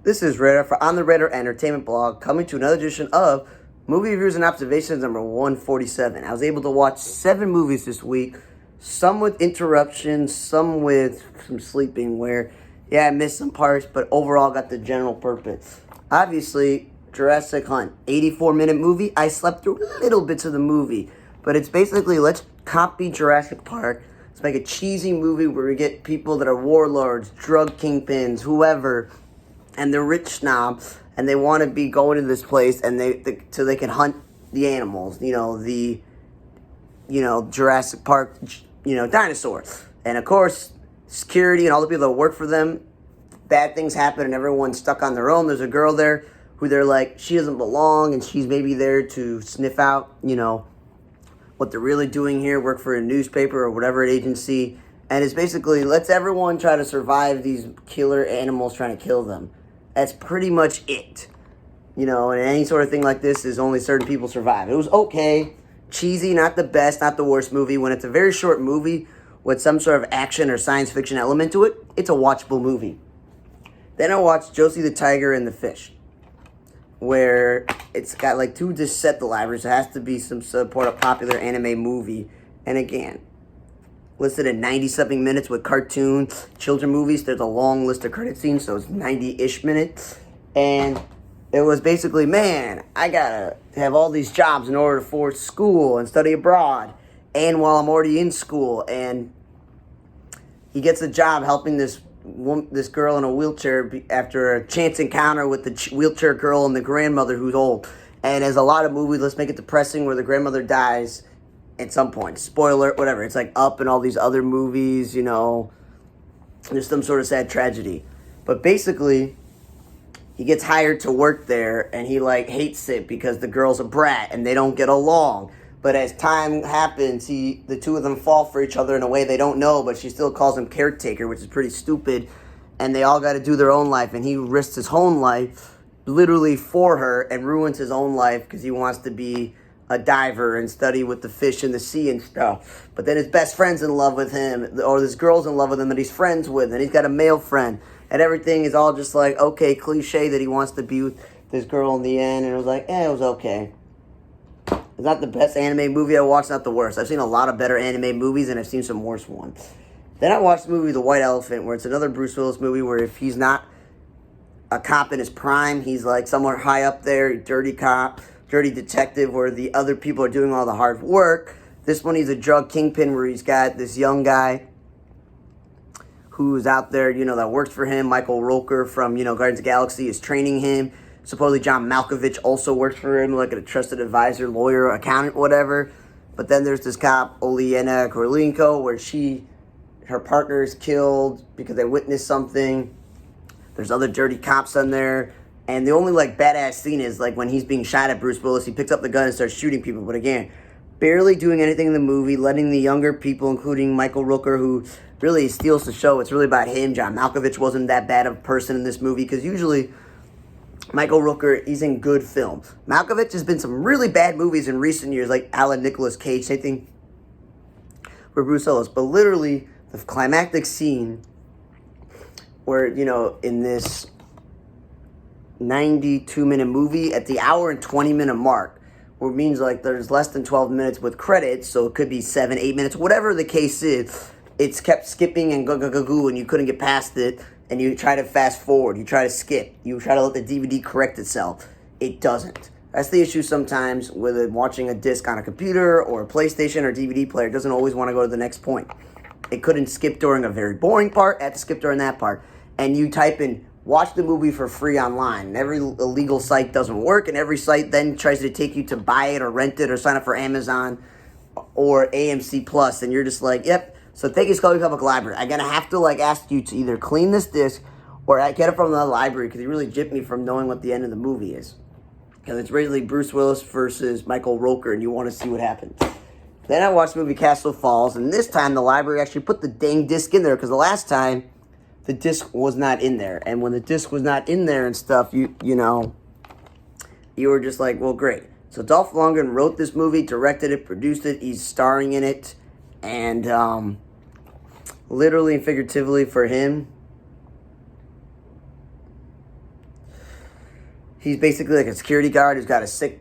This is Radar for On the Radar Entertainment Blog, coming to another edition of Movie Reviews and Observations number 147. I was able to watch 7 movies this week, some with interruptions, some with some sleeping where, I missed some parts, but overall got the general purpose. Obviously, Jurassic Hunt, 84-minute movie. I slept through little bits of the movie, but it's basically, let's copy Jurassic Park. Let's make a cheesy movie where we get people that are warlords, drug kingpins, whoever, and they're rich snobs, and they want to be going to this place, and so they can hunt the animals, Jurassic Park, dinosaurs. And of course, security and all the people that work for them, bad things happen, and everyone's stuck on their own. There's a girl there who they're like, she doesn't belong, and she's maybe there to sniff out, what they're really doing here, work for a newspaper or whatever agency. And it's basically, let's everyone try to survive these killer animals trying to kill them. That's pretty much it. And any sort of thing like this is only certain people survive. It was okay. Cheesy, not the best, not the worst movie. When it's a very short movie with some sort of action or science fiction element to it, it's a watchable movie. Then I watched Josie the Tiger and the Fish, where it's got like 2 discs set the library, so it has to be some sort of popular anime movie. And again, listed at 90-something minutes with cartoon children movies. There's a long list of credit scenes, so it's 90-ish minutes. And it was basically, man, I gotta have all these jobs in order to afford school and study abroad. And while I'm already in school, and he gets a job helping this girl in a wheelchair after a chance encounter with the wheelchair girl and the grandmother who's old. And as a lot of movies, let's make it depressing, where the grandmother dies at some point. Spoiler, whatever. It's like Up and all these other movies, there's some sort of sad tragedy. But basically, he gets hired to work there, and he hates it because the girl's a brat and they don't get along. But as time happens, the two of them fall for each other in a way they don't know, but she still calls him caretaker, which is pretty stupid. And they all got to do their own life, and he risks his own life literally for her and ruins his own life because he wants to be a diver and study with the fish in the sea and stuff. But then his best friend's in love with him, or this girl's in love with him that he's friends with, and he's got a male friend. And everything is all just like, okay, cliche that he wants to be with this girl in the end. And it was like, it was okay. It's not the best anime movie I watched, not the worst. I've seen a lot of better anime movies, and I've seen some worse ones. Then I watched the movie The White Elephant, where it's another Bruce Willis movie where if he's not a cop in his prime, he's like somewhere high up there, dirty cop, dirty detective, where the other people are doing all the hard work. This one, he's a drug kingpin where he's got this young guy who's out there, that works for him. Michael Rooker from, Guardians of the Galaxy is training him. Supposedly John Malkovich also works for him, like a trusted advisor, lawyer, accountant, whatever. But then there's this cop, Olenna Kurylenko, where her partner is killed because they witnessed something. There's other dirty cops on there. And the only, badass scene is, when he's being shot at Bruce Willis, he picks up the gun and starts shooting people. But again, barely doing anything in the movie, letting the younger people, including Michael Rooker, who really steals the show. It's really about him. John Malkovich wasn't that bad of a person in this movie, because usually Michael Rooker, he's in good films. Malkovich has been some really bad movies in recent years, like Alan Nicolas Cage, same thing for Bruce Willis. But literally, the climactic scene where, in this 92-minute movie, at the hour and 20-minute mark, where it means there's less than 12 minutes with credits, so it could be 7, 8 minutes, whatever the case is, it's kept skipping and go, and you couldn't get past it, and you try to fast forward, you try to skip, you try to let the DVD correct itself. It doesn't. That's the issue sometimes with watching a disc on a computer or a PlayStation or DVD player. It doesn't always want to go to the next point. It couldn't skip during a very boring part, it had to skip during that part. And you type in, watch the movie for free online. And every illegal site doesn't work, and every site then tries to take you to buy it or rent it or sign up for Amazon or AMC Plus, and you're just like, yep. So thank you, Scully Public Library. I'm going to have to ask you to either clean this disc or get it from the library, because he really gypped me from knowing what the end of the movie is. Because it's really Bruce Willis versus Michael Rooker, and you want to see what happens. Then I watched the movie Castle Falls, and this time the library actually put the dang disc in there, because the last time the disc was not in there. And when the disc was not in there and stuff, you were just like, well, great. So Dolph Lundgren wrote this movie, directed it, produced it, he's starring in it, and literally and figuratively for him, he's basically like a security guard who's got a sick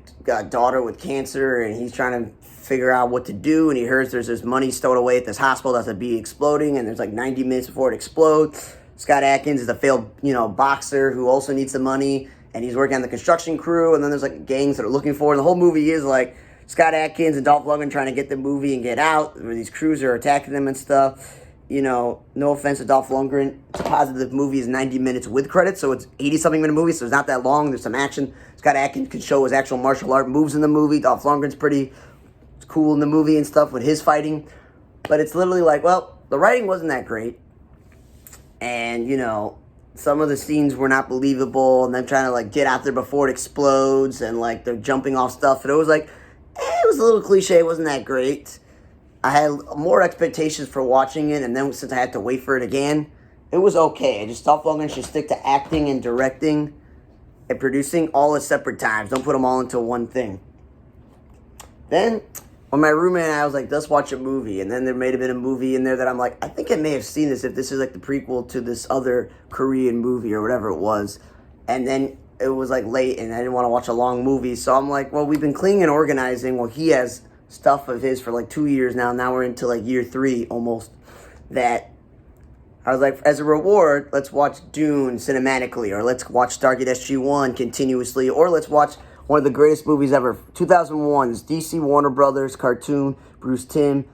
daughter with cancer, and he's trying to figure out what to do, and he hears there's this money stowed away at this hospital that's a be exploding, and there's like 90 minutes before it explodes. Scott Adkins is a failed, boxer who also needs the money, and he's working on the construction crew, and then there's like gangs that are looking for it. And the whole movie is like Scott Adkins and Dolph Lundgren trying to get the movie and get out, where these crews are attacking them and stuff. No offense to Dolph Lundgren, it's a positive movie, is 90 minutes with credits, so it's 80-something minute movie, so it's not that long. There's some action. Scott Adkins can show his actual martial art moves in the movie. Dolph Lundgren's pretty cool in the movie and stuff with his fighting. But it's literally like, well, the writing wasn't that great. And, some of the scenes were not believable, and them trying to, like, get out there before it explodes, and, like, they're jumping off stuff. And it was like, it was a little cliche. It wasn't that great. I had more expectations for watching it, and then since I had to wait for it again, it was okay. I just thought Lundgren should stick to acting and directing and producing all at separate times. Don't put them all into one thing. Then, when my roommate and I was like, let's watch a movie, and then there may have been a movie in there that I'm like, I think I may have seen this if this is like the prequel to this other Korean movie or whatever it was. And then it was like late, and I didn't want to watch a long movie, so I'm like, well, we've been cleaning and organizing. Well, he has stuff of his for like 2 years now. Now we're into like year 3 almost. That I was like, as a reward, let's watch Dune cinematically, or let's watch Stargate SG-1 continuously, or let's watch one of the greatest movies ever, 2001's DC Warner Brothers cartoon, Bruce Timm,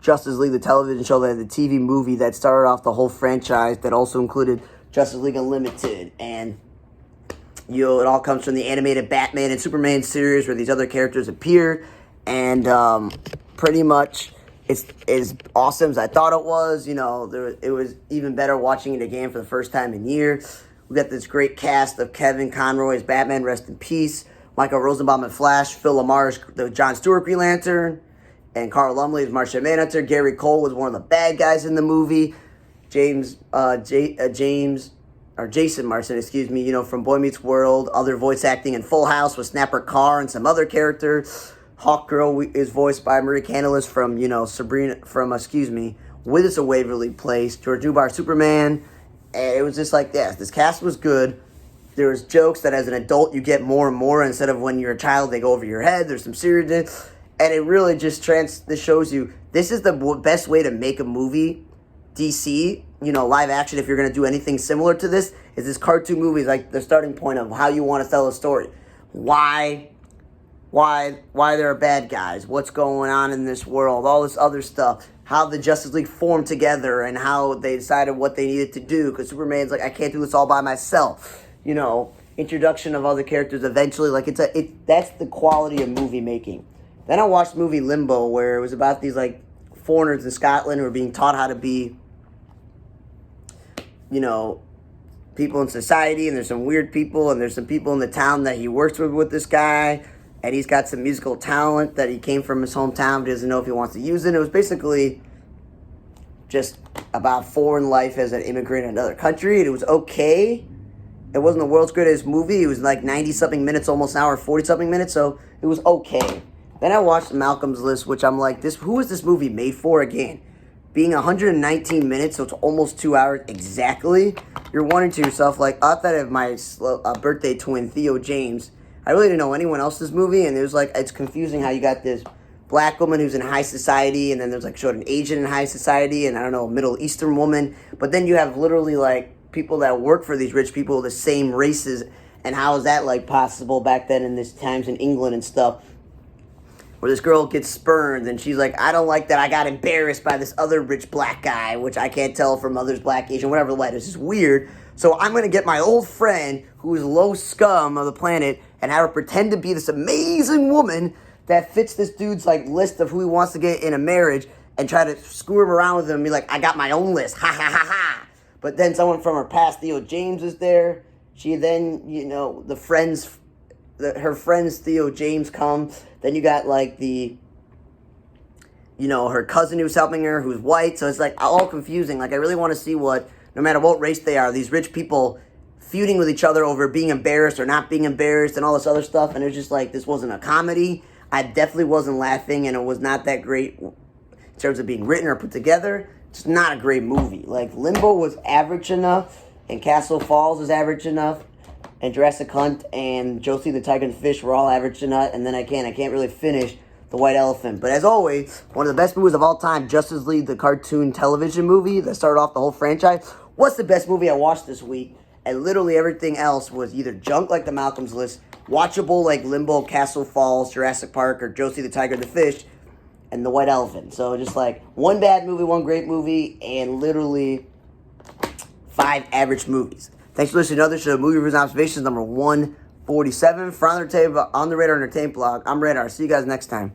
Justice League, the television show, that the TV movie that started off the whole franchise, that also included Justice League Unlimited, and it all comes from the animated Batman and Superman series where these other characters appeared. And pretty much it's as awesome as I thought it was. It was even better watching it again for the first time in years. We got this great cast of Kevin Conroy as Batman, rest in peace. Michael Rosenbaum as Flash. Phil LaMarr as the John Stewart Green Lantern. And Carl Lumbly as Martian Manhunter. Gary Cole was one of the bad guys in the movie. Jason Marsden, from Boy Meets World. Other voice acting in Full House with Snapper Carr and some other characters. Hawkgirl is voiced by Marie Candelas from, Wizards of Waverly Place. George Newbar, Superman. And it was just like, yes, this cast was good. There was jokes that as an adult you get more and more. Instead of when you're a child, they go over your head. There's some seriousness. And it really just this shows you, this is the best way to make a movie. DC, live action, if you're going to do anything similar to this, is this cartoon movie is like the starting point of how you want to tell a story. Why there are bad guys, what's going on in this world, all this other stuff, how the Justice League formed together and how they decided what they needed to do, because Superman's like, I can't do this all by myself. Introduction of other characters eventually, like that's the quality of movie making. Then I watched the movie Limbo, where it was about these like foreigners in Scotland who are being taught how to be, people in society, and there's some weird people, and there's some people in the town that he works with this guy. And he's got some musical talent that he came from his hometown, but doesn't know if he wants to use it. It was basically just about foreign life as an immigrant in another country. And it was okay. It wasn't the world's greatest movie. It was like 90-something minutes, almost an hour, 40-something minutes. So it was okay. Then I watched Malcolm's List, which I'm like, who is this movie made for again? Being 119 minutes, so it's almost 2 hours exactly. You're wondering to yourself, like, I thought of my birthday twin, Theo James. I really didn't know anyone else's movie, and it was like, it's confusing how you got this black woman who's in high society, and then there's like showed an Asian in high society, and I don't know, a Middle Eastern woman, but then you have literally like people that work for these rich people of the same races, and how is that like possible back then in these times in England and stuff, where this girl gets spurned, and she's like, I don't like that, I got embarrassed by this other rich black guy, which I can't tell from others, black, Asian, whatever the letter is, weird, so I'm going to get my old friend, who's low scum of the planet, and have her pretend to be this amazing woman that fits this dude's like list of who he wants to get in a marriage, and try to screw him around with him and be like, I got my own list, ha ha ha ha. But then someone from her past, Theo James, is there. She then, her friends Theo James come. Then you got like her cousin who's helping her, who's white. So it's like all confusing. Like I really want to see what, no matter what race they are, these rich people feuding with each other over being embarrassed or not being embarrassed and all this other stuff. And it was just like, this wasn't a comedy. I definitely wasn't laughing, and it was not that great in terms of being written or put together. It's not a great movie. Like, Limbo was average enough, and Castle Falls was average enough, and Jurassic Hunt and Josie the Tiger and the Fish were all average to nut, and then I can't really finish The White Elephant. But as always, one of the best movies of all time, Justice League, the cartoon television movie that started off the whole franchise. What's the best movie I watched this week? And literally everything else was either junk like the Malcolm's List, watchable like Limbo, Castle Falls, Jurassic Park, or Josie the Tiger and the Fish, and The White Elephant. So just like one bad movie, one great movie, and literally 5 average movies. Thanks for listening to another show, Movie Reviews and Observations, number 147. For On the Radar Entertainment Blog, I'm Radar. See you guys next time.